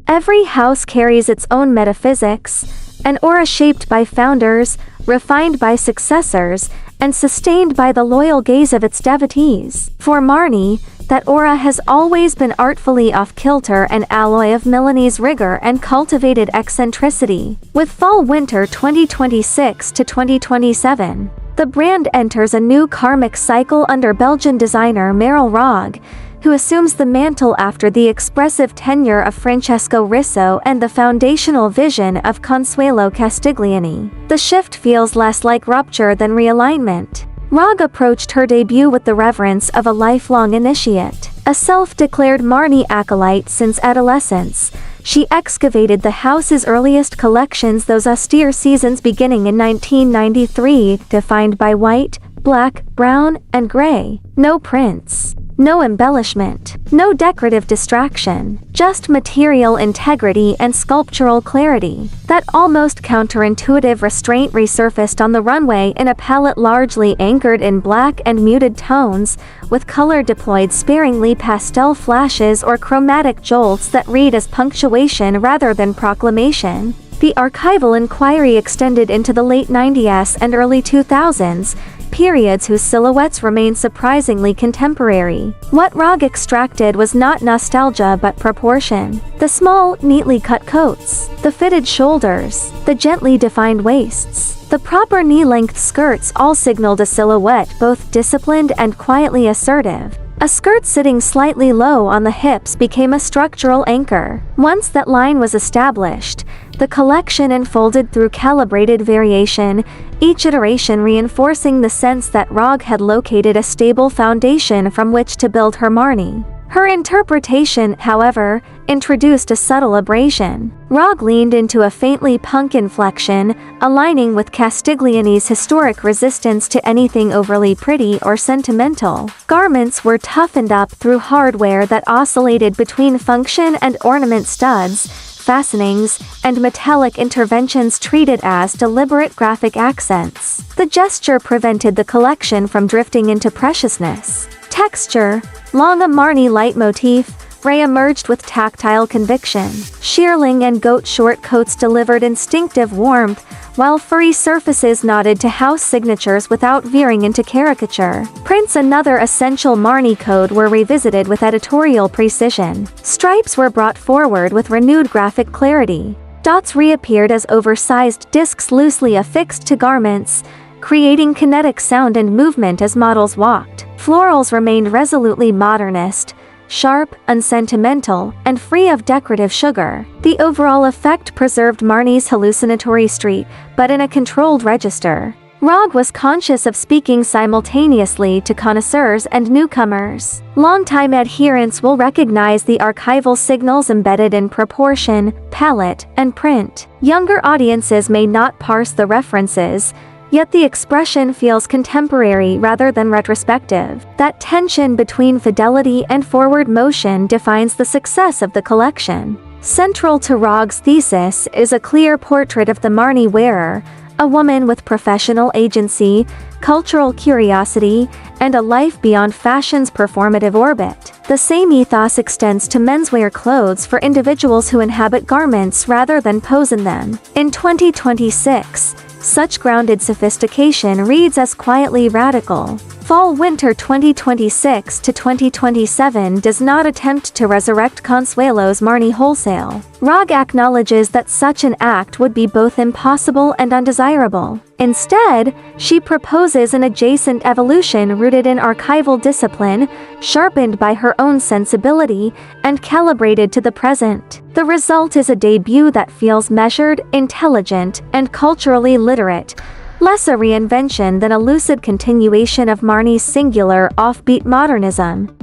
Every house carries its own metaphysics, an aura shaped by founders, refined by successors, and sustained by the loyal gaze of its devotees. For Marni, that aura has always been artfully off-kilter, an alloy of Milanese rigor and cultivated eccentricity. With fall-winter 2026 to 2027, the brand enters a new karmic cycle under Belgian designer Meryll Rogge, who assumes the mantle after the expressive tenure of Francesco Risso and the foundational vision of Consuelo Castiglioni. The shift feels less like rupture than realignment. Rogge approached her debut with the reverence of a lifelong initiate. A self-declared Marni acolyte since adolescence, she excavated the house's earliest collections, those austere seasons beginning in 1993, defined by white, black, brown, and gray. No prints. No embellishment, no decorative distraction, just material integrity and sculptural clarity. That almost counterintuitive restraint resurfaced on the runway in a palette largely anchored in black and muted tones, with color deployed sparingly, pastel flashes or chromatic jolts that read as punctuation rather than proclamation. The archival inquiry extended into the late 90s and early 2000s, periods whose silhouettes remain surprisingly contemporary. What Rogge extracted was not nostalgia but proportion. The small, neatly cut coats, the fitted shoulders, the gently defined waists, the proper knee-length skirts all signaled a silhouette both disciplined and quietly assertive. A skirt sitting slightly low on the hips became a structural anchor. Once that line was established, the collection unfolded through calibrated variation, each iteration reinforcing the sense that Rogge had located a stable foundation from which to build her Marni. Her interpretation, however, introduced a subtle abrasion. Rogge leaned into a faintly punk inflection, aligning with Castiglioni's historic resistance to anything overly pretty or sentimental. Garments were toughened up through hardware that oscillated between function and ornament, studs, fastenings, and metallic interventions treated as deliberate graphic accents. The gesture prevented the collection from drifting into preciousness. Texture, long a Marni leitmotif, re-emerged with tactile conviction. Shearling and goat short coats delivered instinctive warmth, while furry surfaces nodded to house signatures without veering into caricature. Prints, another essential Marni code, were revisited with editorial precision. Stripes were brought forward with renewed graphic clarity. Dots reappeared as oversized discs loosely affixed to garments, creating kinetic sound and movement as models walked. Florals remained resolutely modernist, sharp, unsentimental, and free of decorative sugar. The overall effect preserved Marni's hallucinatory street, but in a controlled register. Rogge was conscious of speaking simultaneously to connoisseurs and newcomers. Longtime adherents will recognize the archival signals embedded in proportion, palette, and print. Younger audiences may not parse the references, yet the expression feels contemporary rather than retrospective. That tension between fidelity and forward motion defines the success of the collection. Central to Rogge's thesis is a clear portrait of the Marni wearer, a woman with professional agency, cultural curiosity, and a life beyond fashion's performative orbit. The same ethos extends to menswear clothes for individuals who inhabit garments rather than pose in them. In 2026, such grounded sophistication reads as quietly radical. Fall-winter 2026 to 2027 does not attempt to resurrect Consuelo's Marni wholesale. Rogge acknowledges that such an act would be both impossible and undesirable. Instead, she proposes an adjacent evolution rooted in archival discipline, sharpened by her own sensibility, and calibrated to the present. The result is a debut that feels measured, intelligent, and culturally literate, less a reinvention than a lucid continuation of Marni's singular, offbeat modernism.